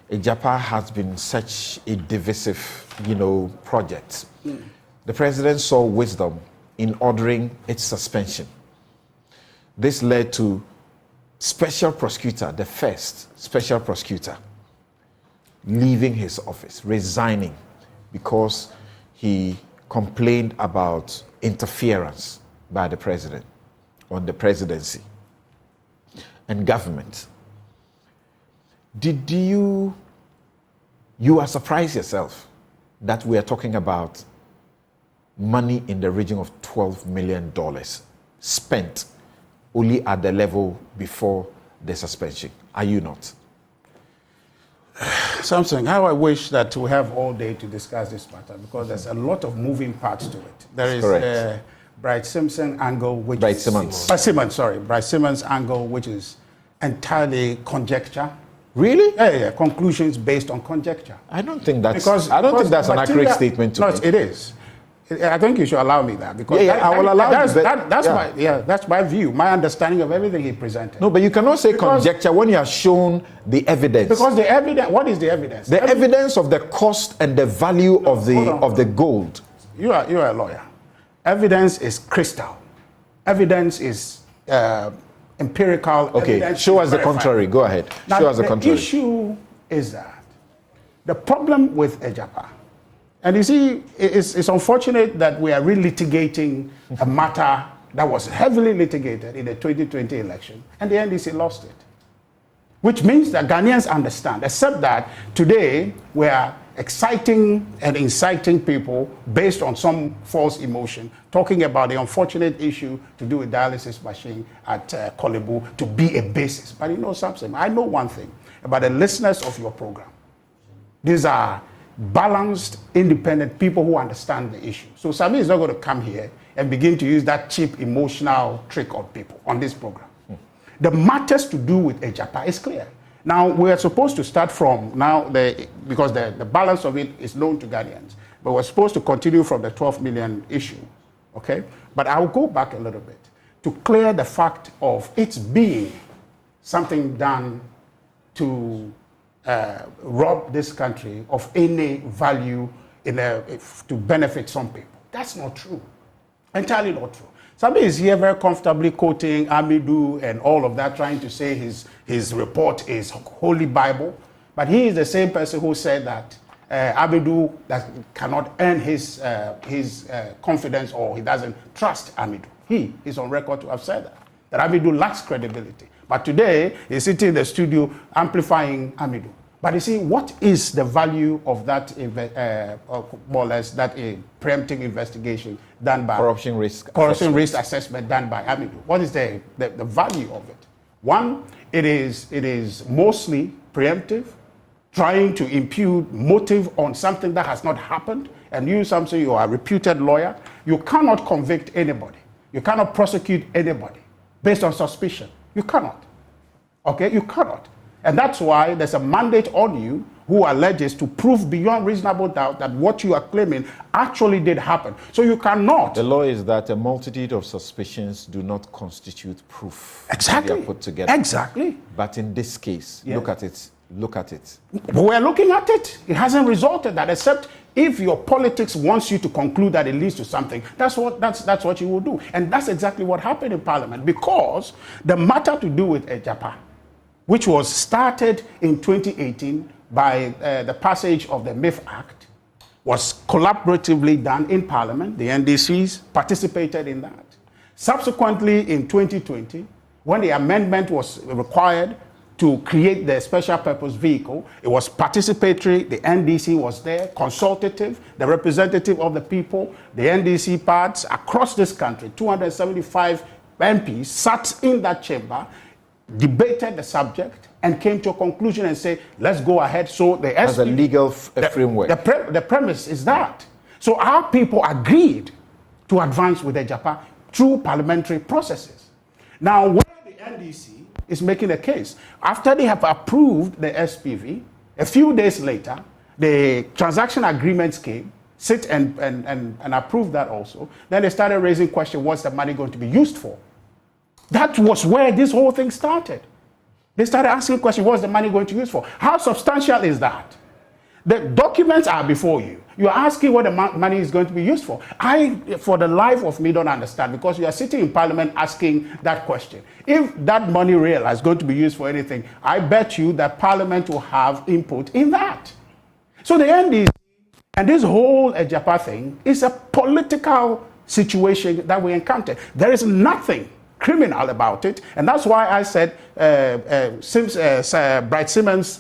Agyapa has been such a divisive, project. The president saw wisdom in ordering its suspension. This led to special prosecutor, the first special prosecutor, leaving his office, resigning, because he complained about interference by the president on the presidency and government. Did you are surprised yourself that we are talking about money in the region of $12 million spent only at the level before the suspension? Are you not? Something, how I wish that we have all day to discuss this matter, because there's a lot of moving parts to it. There is a Bright Simpson angle, which Bright Simmons. Bright Simmons angle, which is entirely conjecture. Really? Yeah. Conclusions based on conjecture. I don't think that's an accurate statement to make. No, it is. I think you should allow me that, because I will allow you. That's my view, my understanding of everything he presented. No, but you cannot say conjecture when you have shown the evidence. Because the evidence, what is the evidence? The evidence of the cost and the value of the gold. You are a lawyer. Evidence is crystal. Evidence is empirical. Okay, show us the contrary. Go ahead. Now, show us the contrary. The issue is that the problem with Agyapa, and you see, it's unfortunate that we are relitigating a matter that was heavily litigated in the 2020 election, and the NDC lost it. Which means that Ghanaians understand, except that today we are exciting and inciting people based on some false emotion, talking about the unfortunate issue to do with dialysis machine at Kolebu to be a basis. But you know something, I know one thing about the listeners of your program. These are balanced, independent people who understand the issue. So Sami is not going to come here and begin to use that cheap emotional trick on people on this program. The matters to do with Agyapa is clear. Now, we are supposed to start from now, because the balance of it is known to Ghanaians, but we're supposed to continue from the 12 million issue, okay? But I'll go back a little bit to clear the fact of its being something done to rob this country of any value to benefit some people. That's not true. Entirely not true. Somebody is here very comfortably quoting Amidou and all of that, trying to say his report is Holy Bible. But he is the same person who said that Amidou cannot earn his confidence, or he doesn't trust Amidou. He is on record to have said that Amidou lacks credibility. But today, he's sitting in the studio amplifying Amidou. But you see, what is the value of that, more or less, that preemptive investigation done by corruption risk assessment done by Amidou? What is the value of it? One, it is mostly preemptive, trying to impute motive on something that has not happened, and you are a reputed lawyer. You cannot convict anybody. You cannot prosecute anybody based on suspicion. You cannot. Okay, you cannot. And that's why there's a mandate on you who alleges to prove beyond reasonable doubt that what you are claiming actually did happen. So you cannot. The law is that a multitude of suspicions do not constitute proof. Exactly. They are put together. Exactly. But in this case, look at it. We're looking at it. It hasn't resulted that, except if your politics wants you to conclude that it leads to something. That's what you will do. And that's exactly what happened in Parliament, because the matter to do with Agyapa, which was started in 2018 by the passage of the MIF Act, was collaboratively done in Parliament. The NDCs participated in that. Subsequently, in 2020, when the amendment was required to create the special purpose vehicle, it was participatory. The NDC was there, consultative, the representative of the people, the NDC parts across this country, 275 MPs sat in that chamber, debated the subject, and came to a conclusion and say, let's go ahead. So the as a legal framework. The premise is that. So our people agreed to advance with Agyapa through parliamentary processes. Now, where the NDC is making a case, after they have approved the SPV, a few days later, the transaction agreements came, sit and approve that also. Then they started raising questions, what's the money going to be used for? That was where this whole thing started. They started asking questions, what's the money going to use for? How substantial is that? The documents are before you. You are asking what the money is going to be used for. I, for the life of me, don't understand, because you are sitting in Parliament asking that question. If that money real is going to be used for anything, I bet you that Parliament will have input in that. So the NDC and this whole Agyapa thing is a political situation that we encounter. There is nothing criminal about it, and that's why I said Bright Simmons'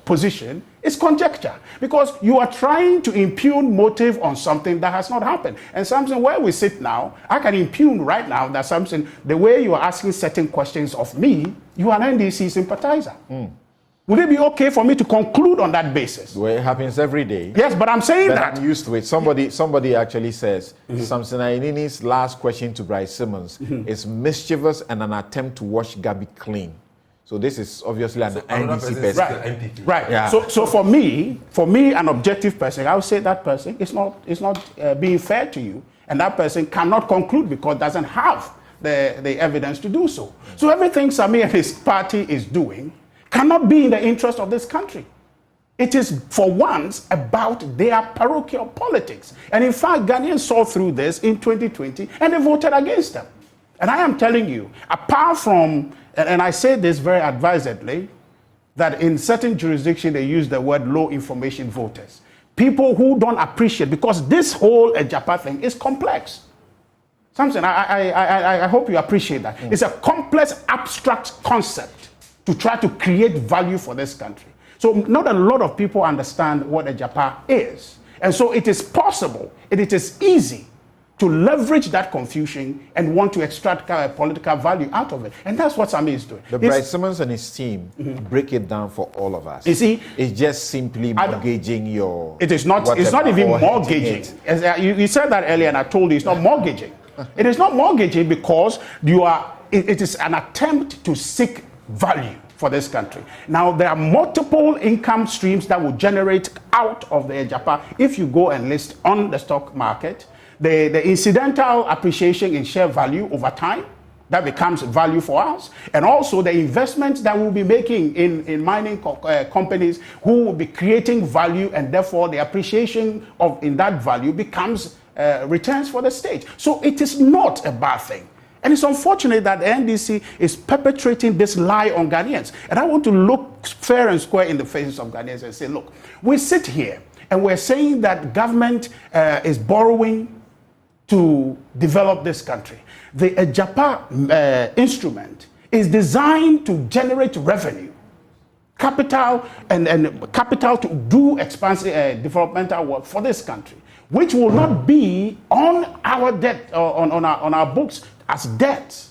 position is conjecture, because you are trying to impugn motive on something that has not happened. And something where we sit now, I can impugn right now that something, the way you are asking certain questions of me, you are an NDC sympathizer. Would it be okay for me to conclude on that basis? Well, it happens every day. Yes, but I'm saying that. I'm used to it. Somebody actually says, Samson Ainini's last question to Bryce Simmons is mischievous and an attempt to wash Gabi clean. So this is obviously an NDC person. Right. Yeah. So for me, an objective person, I would say that person is not being fair to you, and that person cannot conclude because doesn't have the evidence to do so. So everything Sami and his party is doing cannot be in the interest of this country. It is, for once, about their parochial politics. And in fact, Ghanaians saw through this in 2020, and they voted against them. And I am telling you, apart from, and I say this very advisedly, that in certain jurisdictions they use the word low information voters. People who don't appreciate, because this whole Agyapa thing is complex. Something, I hope you appreciate that. It's a complex, abstract concept to try to create value for this country. So not a lot of people understand what Agyapa is. And so it is possible, and it is easy to leverage that confusion and want to extract political value out of it. And that's what Sami is doing. Bryce Simmons and his team break it down for all of us. You see, it's just simply mortgaging your... It is not, it's not even mortgaging. You said that earlier, and I told you it's not mortgaging. It is not mortgaging because it is an attempt to seek value for this country. Now, there are multiple income streams that will generate out of the Agyapa if you go and list on the stock market. The incidental appreciation in share value over time, that becomes value for us. And also the investments that we'll be making in mining companies who will be creating value, and therefore the appreciation in that value becomes returns for the state. So it is not a bad thing. And it's unfortunate that the NDC is perpetrating this lie on Ghanaians. And I want to look fair and square in the faces of Ghanaians and say, look, we sit here and we're saying that government is borrowing to develop this country. The Agyapa instrument is designed to generate revenue, capital, and capital to do expansive developmental work for this country, which will not be on our debt, on our books as debt,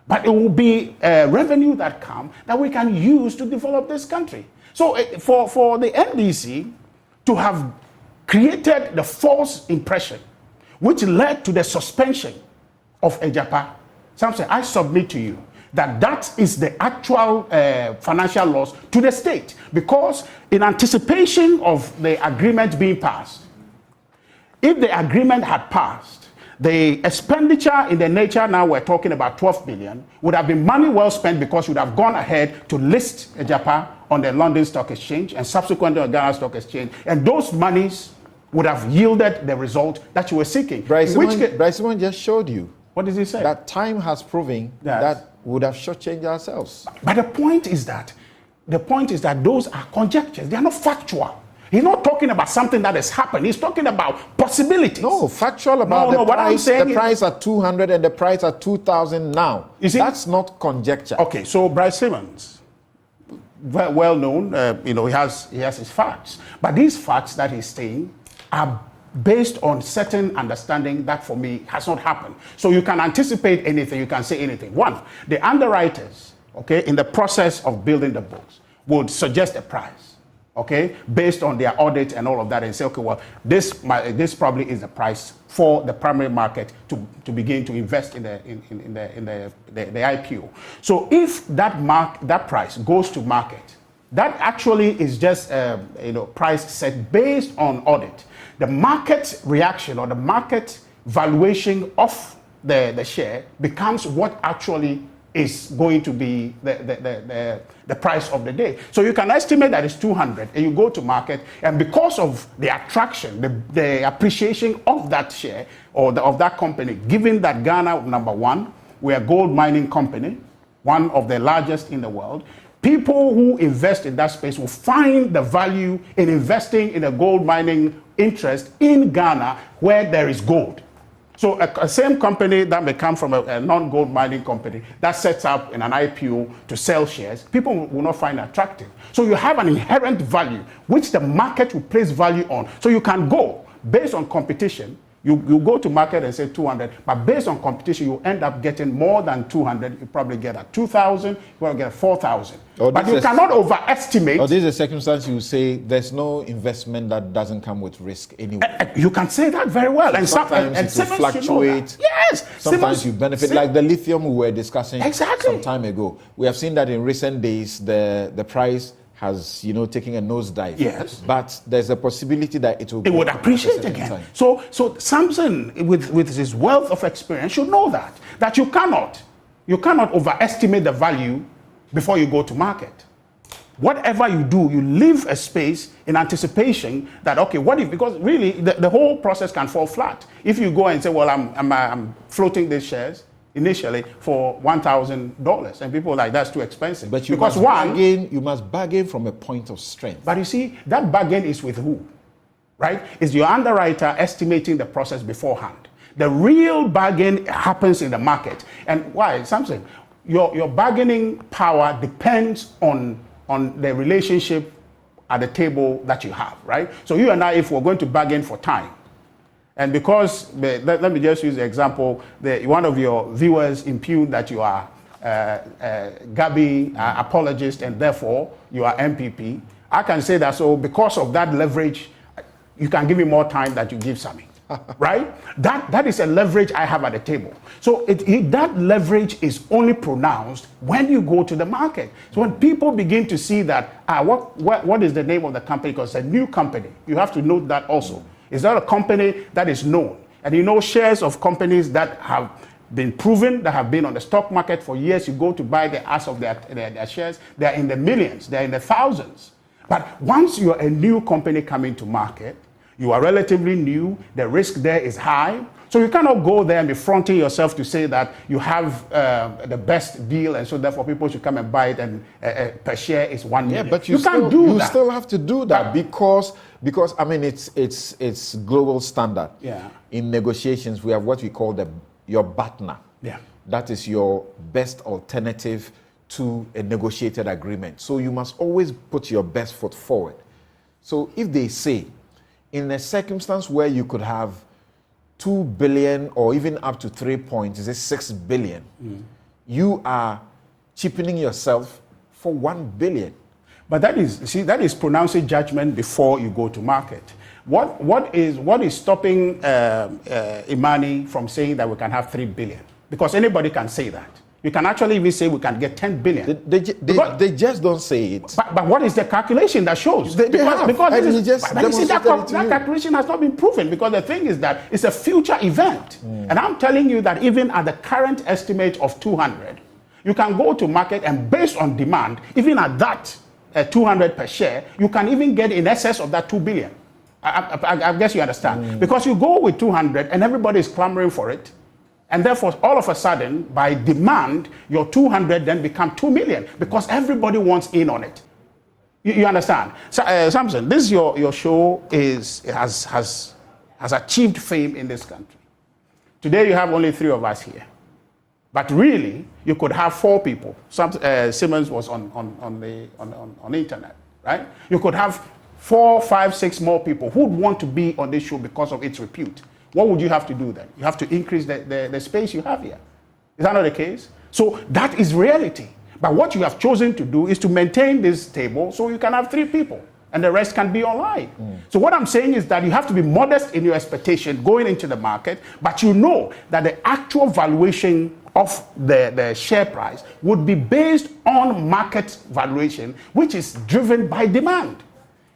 but it will be revenue that come that we can use to develop this country. So for the NDC to have created the false impression which led to the suspension of Agyapa, something I submit to you that is the actual financial loss to the state, because in anticipation of the agreement being passed, if the agreement had passed, the expenditure in the nature now we're talking about 12 billion would have been money well spent, because you would have gone ahead to list Agyapa on the London Stock Exchange and subsequently on the Ghana Stock Exchange, and those monies would have yielded the result that you were seeking. Bryce Simmons just showed you. What does he say? That time has proven that would have shortchanged ourselves. But the point is that those are conjectures. They are not factual. He's not talking about something that has happened. He's talking about possibilities. No, factual about the price. The price at 200 and the price at 2,000 now. You see, that's not conjecture. Okay, so Bryce Simmons, well known, he has his facts. But these facts that he's saying are based on certain understanding that for me has not happened. So you can anticipate anything, you can say anything. One, the underwriters, okay, in the process of building the books would suggest a price, okay, based on their audit and all of that, and say, okay, well, this probably is the price for the primary market to begin to invest in the IPO. So if that price goes to market, that actually is just price set based on audit. The market reaction or the market valuation of the share becomes what actually is going to be the price of the day. So you can estimate that it's 200 and you go to market, and because of the attraction, the appreciation of that share or of that company, given that Ghana, number one, we're a gold mining company, one of the largest in the world, people who invest in that space will find the value in investing in a gold mining interest in Ghana where there is gold. So a same company that may come from a non-gold mining company that sets up in an IPO to sell shares, people will not find attractive. So you have an inherent value which the market will place value on. So you can go based on competition. You go to market and say 200, but based on competition, you end up getting more than 200. You probably get at 2,000, you probably get at 4,000. But you cannot overestimate. Or this is a circumstance you say there's no investment that doesn't come with risk anyway. You can say that very well. And sometimes it will fluctuate. Yes. Sometimes you benefit, like the lithium we were discussing some time ago. We have seen that in recent days, the price has, taken a nosedive. Yes. But there's a possibility that it would appreciate again. Time. So Samson, with his wealth of experience, should know that you cannot overestimate the value before you go to market. Whatever you do, you leave a space in anticipation that, okay, what if, because really the whole process can fall flat. If you go and say, well, I'm floating these shares initially for $1,000, and people are like, that's too expensive. But you must bargain from a point of strength. But you see, that bargain is with who, right? Is your underwriter estimating the process beforehand. The real bargain happens in the market. And why? Something. Your bargaining power depends on the relationship at the table that you have, right? So you and I, if we're going to bargain for time, and because, let me just use the example, one of your viewers impugned that you are Gabi apologist and therefore you are MPP, I can say that, so because of that leverage, you can give me more time that you give Sami, right? That is a leverage I have at the table. So that leverage is only pronounced when you go to the market. So when people begin to see that, what is the name of the company? Because it's a new company. You have to note that also. It's not a company that is known. And shares of companies that have been proven, that have been on the stock market for years, you go to buy the ass of their shares, they're in the millions, they're in the thousands. But once you're a new company coming to market, you are relatively new, the risk there is high, so you cannot go there and be fronting yourself to say that you have the best deal, and so therefore people should come and buy it, and per share is 1 million. Yeah, but you still have to do that because I mean it's global standard. Yeah. In negotiations, we have what we call your BATNA. Yeah. That is your best alternative to a negotiated agreement. So you must always put your best foot forward. So if they say, in a circumstance where you could have 2 billion or even up to 6 billion, you are cheapening yourself for 1 billion. But that is pronouncing judgment before you go to market. What is stopping Imani from saying that we can have 3 billion? Because anybody can say that. You can actually even say we can get 10 billion. They just don't say it. But what is the calculation that shows? That calculation has not been proven, because the thing is that it's a future event. And I'm telling you that even at the current estimate of 200, you can go to market and based on demand, even at that 200 per share, you can even get in excess of that 2 billion. I guess you understand. Because you go with 200 and everybody is clamoring for it. And therefore, all of a sudden, by demand, your 200 then become 2 million because everybody wants in on it. You understand? So, Samson, this your show has achieved fame in this country. Today, you have only 3 of us here. But really, you could have 4 people. Simmons was on the internet, right? You could have 4, 5, 6 more people who would want to be on this show because of its repute. What would you have to do then? You have to increase the space you have here. Is that not the case? So that is reality. But what you have chosen to do is to maintain this table so you can have 3 people and the rest can be online. So what I'm saying is that you have to be modest in your expectation going into the market, but you know that the actual valuation of the share price would be based on market valuation, which is driven by demand.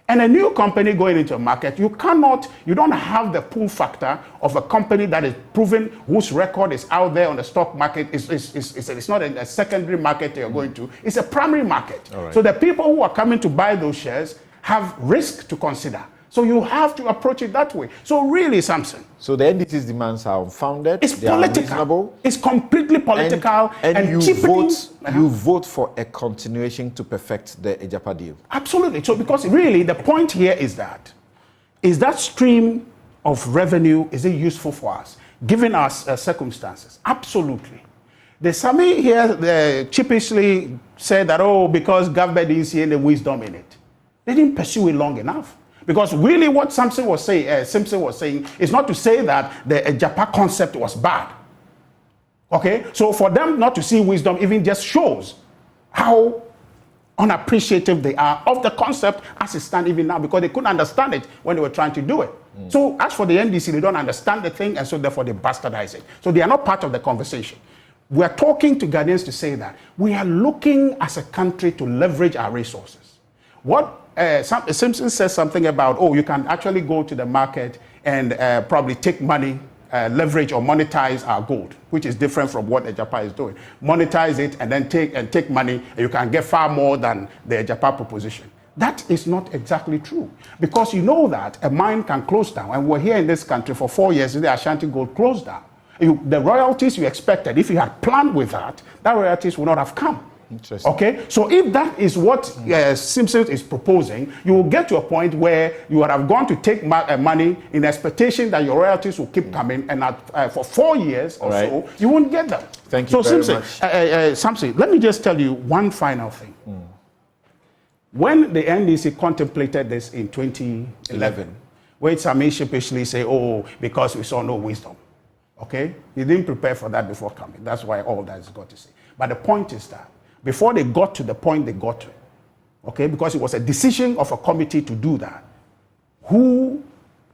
And a new company going into a market, you don't have the pull factor of a company that is proven, whose record is out there on the stock market. It's not a secondary market you're going to, it's a primary market. Right. So the people who are coming to buy those shares have risk to consider. So you have to approach it that way. So really, Samson. So the NDC's demands are unfounded. It's they political. Are reasonable. It's completely political. And you vote for a continuation to perfect the Agyapa deal. Absolutely. So because really the point here is that stream of revenue, is it useful for us, given our circumstances? Absolutely. The Sami here cheapishly said that, because government didn't see any wisdom in it. They didn't pursue it long enough. Because really what Simpson was saying is not to say that the Agyapa concept was bad. Okay? So for them not to see wisdom even just shows how unappreciative they are of the concept as it stands even now, because they couldn't understand it when they were trying to do it. So as for the NDC, they don't understand the thing, and so therefore they bastardize it. So they are not part of the conversation. We are talking to Ghanaians to say that we are looking as a country to leverage our resources. What Simpson says something about, you can actually go to the market and probably take money, leverage or monetize our gold, which is different from what Agyapa is doing. Monetize it and then take money, and you can get far more than the Agyapa proposition. That is not exactly true, because you know that a mine can close down, and we're here in this country for 4 years, the Ashanti Gold closed down. The royalties you expected, if you had planned with that royalties would not have come. Interesting. Okay, so if that is what Simpson is proposing, you will get to a point where you would have gone to take money in expectation that your royalties will keep coming, and for 4 years or so, you won't get them. Thank you very much. Simpson, let me just tell you one final thing. When the NDC contemplated this in 2011, where Sami sheepishly say, because we saw no wisdom. Okay, he didn't prepare for that before coming. That's why all that is got to say. But the point is that before they got to the point they got to, okay, because it was a decision of a committee to do that, who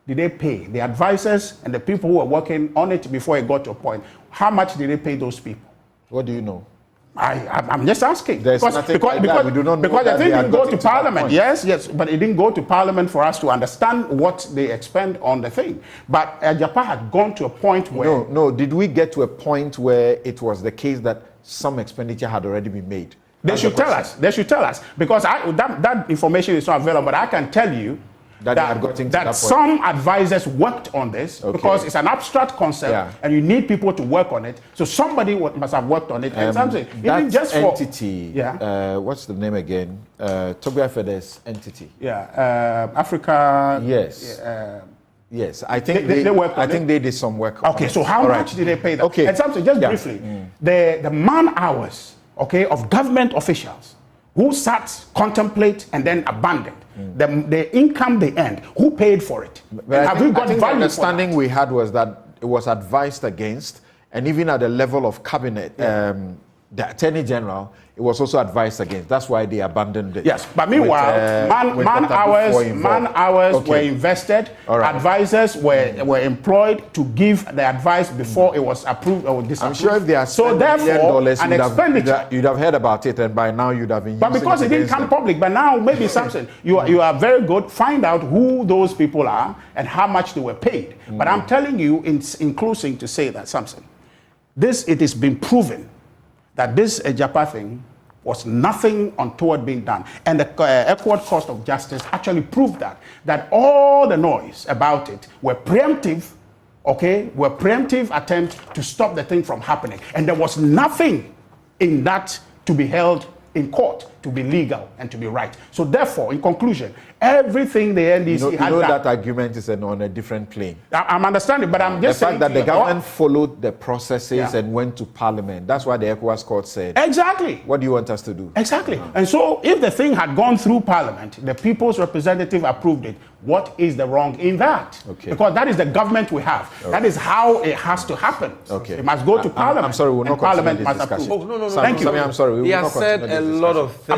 did they pay? The advisors and the people who were working on it before it got to a point. How much did they pay those people? What do you know? I'm just asking. There's nothing like that. We do not know because that the thing didn't go to that Parliament. Yes, but it didn't go to Parliament for us to understand what they expend on the thing. But Agyapa had gone to a point where... No. Did we get to a point where it was the case that some expenditure had already been made? They should tell us. They should tell us. Because that information is not available. But I can tell you that some advisors worked on this, because it's an abstract concept and you need people to work on it. So somebody must have worked on it. And something, that even just entity, what's the name again? Tobias Fede's entity. Africa. Yes. Yes, I think they did some work. Okay, so how much did they pay them? Okay. And something, just briefly, the man hours, of government officials who sat, contemplate, and then abandoned. The income they earned, who paid for it? Have we got value? The understanding we had was that it was advised against, and even at the level of cabinet, the Attorney General, it was also advised against. That's why they abandoned it. Yes, but meanwhile, man hours were invested. Advisors were employed to give the advice before it was approved or disapproved. I'm sure if they are so therefore, an expenditure. You'd have heard about it, and by now you'd have been. But because it didn't come public, but now maybe something you are very good. Find out who those people are and how much they were paid. But I'm telling you, in closing, to say that something. It has been proven that this Agyapa thing was nothing untoward being done. And the Equal Cost of Justice actually proved that all the noise about it were preemptive attempts to stop the thing from happening. And there was nothing in that to be held in court to be legal and to be right. So therefore, in conclusion, everything the NDC had done... that argument is on a different plane. I'm understanding, but I'm just saying... The fact that the government followed the processes and went to Parliament, that's why the ECOWAS court said... Exactly. What do you want us to do? Exactly. And so, if the thing had gone through Parliament, the people's representative approved it, what is the wrong in that? Because that is the government we have. That is how it has to happen. It must go to Parliament. I'm sorry, we're not Parliament continue this must discussion. approve. No. Thank you. I'm sorry. He has said a lot of things.